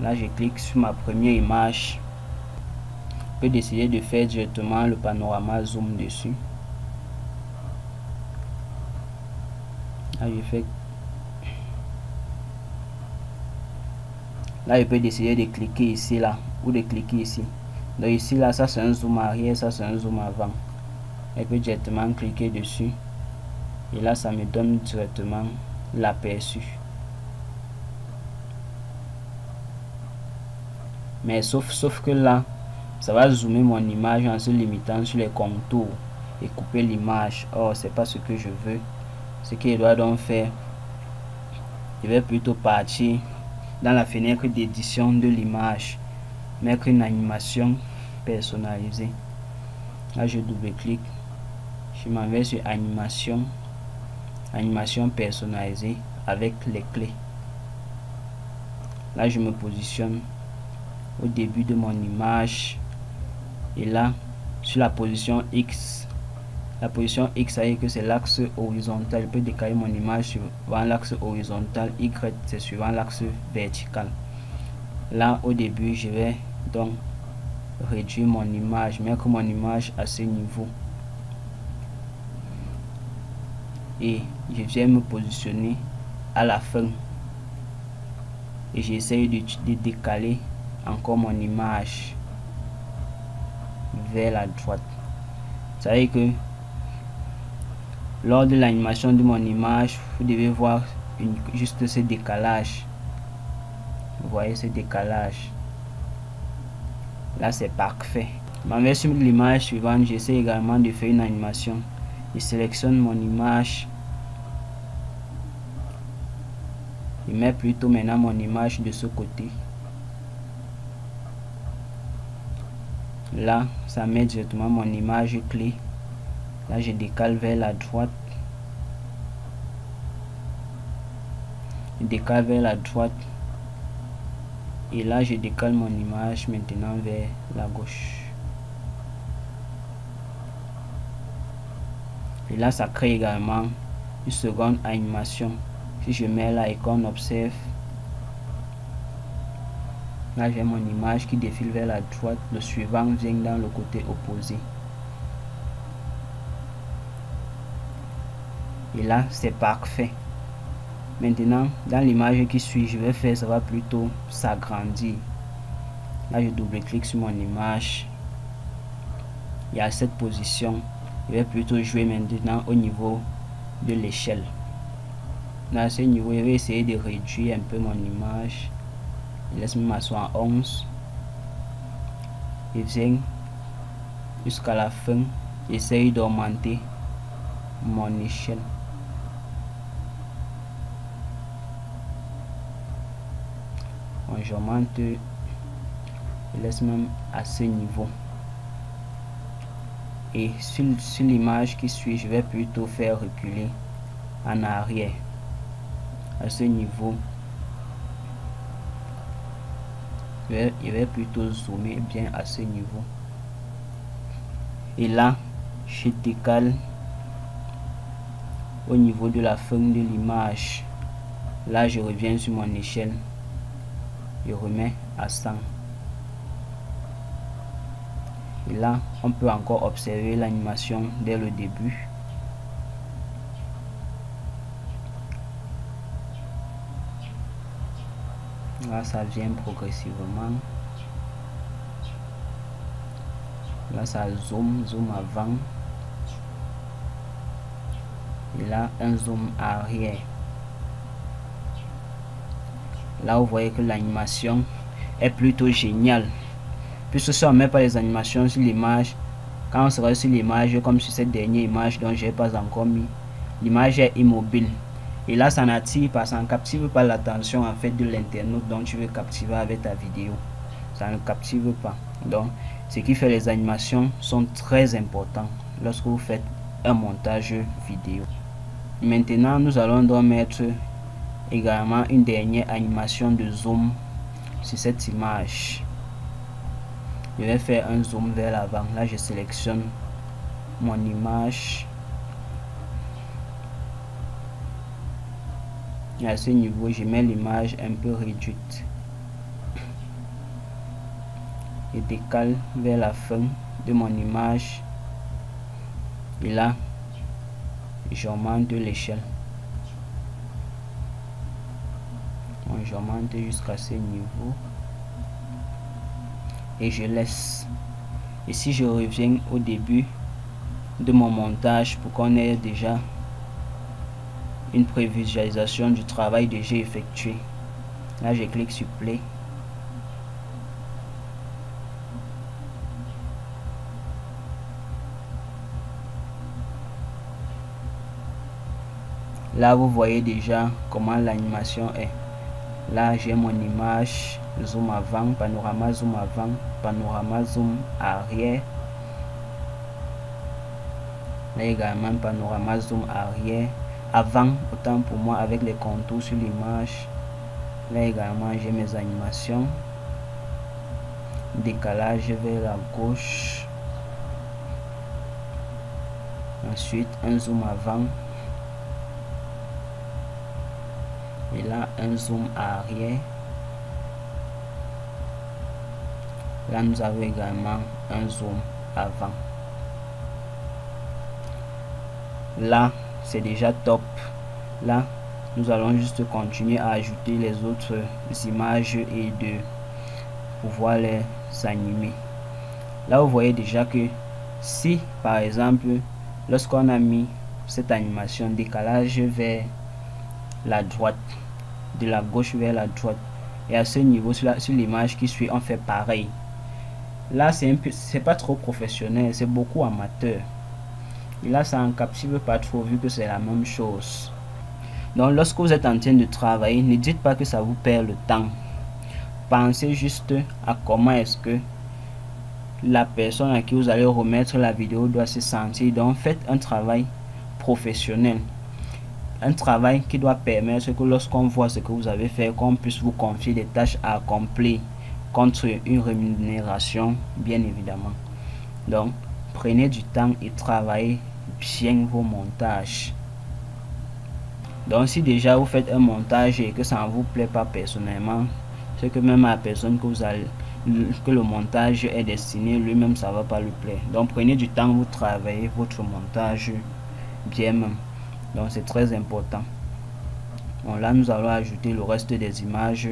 Là, je clique sur ma première image. Je peux décider de faire directement le panorama zoom dessus. Là, je peux décider de cliquer ici, là, ou de cliquer ici. Donc ici, là, ça c'est un zoom arrière, ça c'est un zoom avant. Je peux directement cliquer dessus. Et là, ça me donne directement l'aperçu. Mais sauf que là, ça va zoomer mon image en se limitant sur les contours et couper l'image. Or, c'est pas ce que je veux. Ce qu'il doit donc faire, je vais plutôt partir dans la fenêtre d'édition de l'image, mettre une animation personnalisée. Là, je double-clique, je m'en vais sur animation personnalisée avec les clés. Là, je me positionne au début de mon image et là, sur la position X. La position X, ça veut dire que c'est l'axe horizontal. Je peux décaler mon image suivant l'axe horizontal. Y, c'est suivant l'axe vertical. Là, au début, je vais donc réduire mon image, mettre mon image à ce niveau. Et je viens me positionner à la fin. Et j'essaye de décaler encore mon image vers la droite. Ça veut dire que lors de l'animation de mon image, vous devez voir juste ce décalage. Vous voyez ce décalage. Là, c'est parfait. Ma version de l'image suivante, j'essaie également de faire une animation. Je sélectionne mon image. Je mets plutôt maintenant mon image de ce côté. Là, ça met directement mon image clé. Là, je décale vers la droite. Je décale vers la droite. Et là, je décale mon image maintenant vers la gauche. Et là, ça crée également une seconde animation. Si je mets l'icône observe, là j'ai mon image qui défile vers la droite. Le suivant vient dans le côté opposé. Et là, c'est parfait. Maintenant, dans l'image qui suit, je vais faire, ça va plutôt s'agrandir. Là, je double-clique sur mon image. Et à cette position, je vais plutôt jouer maintenant au niveau de l'échelle. Dans ce niveau, je vais essayer de réduire un peu mon image. Je laisse m'asseoir en 11. Je viens jusqu'à la fin. J'essaye d'augmenter mon échelle. J'augmente, je laisse même à ce niveau. Et sur l'image qui suit, je vais plutôt faire reculer en arrière à ce niveau. Je vais plutôt zoomer bien à ce niveau. Et là, je décale au niveau de la fin de l'image. Là, je reviens sur mon échelle. Je remets à 100. Et là, on peut encore observer l'animation dès le début. Là, ça vient progressivement. Là, ça zoom avant. Et là, un zoom arrière. Là, vous voyez que l'animation est plutôt géniale. Puisque si on ne met pas les animations sur l'image, quand on sera sur l'image, comme sur cette dernière image dont je n'ai pas encore mis, l'image est immobile. Et là, ça n'attire pas, ça ne captive pas l'attention en fait de l'internaute dont tu veux captiver avec ta vidéo. Ça ne captive pas. Donc, ce qui fait les animations sont très importants lorsque vous faites un montage vidéo. Maintenant, nous allons donc mettre également une dernière animation de zoom sur cette image. Je vais faire un zoom vers l'avant. Là, je sélectionne mon image. Et à ce niveau, je mets l'image un peu réduite. et décale vers la fin de mon image. Et là, j'augmente l'échelle. Bon, j'augmente jusqu'à ce niveau. Et je laisse. Et si je reviens au début de mon montage pour qu'on ait déjà une prévisualisation du travail déjà effectué. Là, je clique sur Play. Là, vous voyez déjà comment l'animation est. Là, j'ai mon image, zoom avant, panorama zoom arrière. Là également, panorama zoom arrière. Avant, autant pour moi, avec les contours sur l'image. Là également, j'ai mes animations. Décalage vers la gauche. Ensuite, un zoom avant. Et là, un zoom arrière. Là, nous avons également un zoom avant. Là, c'est déjà top. Là, nous allons juste continuer à ajouter les autres images et de pouvoir les animer. Là, vous voyez déjà que si, par exemple, lorsqu'on a mis cette animation décalage vers la droite, de la gauche vers la droite, et à ce niveau sur l'image qui suit on fait pareil. Là c'est pas trop professionnel, c'est beaucoup amateur, et là ça encapsule pas trop vu que c'est la même chose. Donc lorsque vous êtes en train de travailler, ne dites pas que ça vous perd le temps. Pensez juste à comment est-ce que la personne à qui vous allez remettre la vidéo doit se sentir. Donc faites un travail professionnel. Un travail qui doit permettre que lorsqu'on voit ce que vous avez fait, qu'on puisse vous confier des tâches à accomplir contre une rémunération, bien évidemment. Donc, prenez du temps et travaillez bien vos montages. Donc, si déjà vous faites un montage et que ça ne vous plaît pas personnellement, c'est que même à la personne que le montage est destiné, lui-même, ça ne va pas lui plaire. Donc, prenez du temps, vous travaillez votre montage bien même. Donc c'est très important. Bon, là nous allons ajouter le reste des images.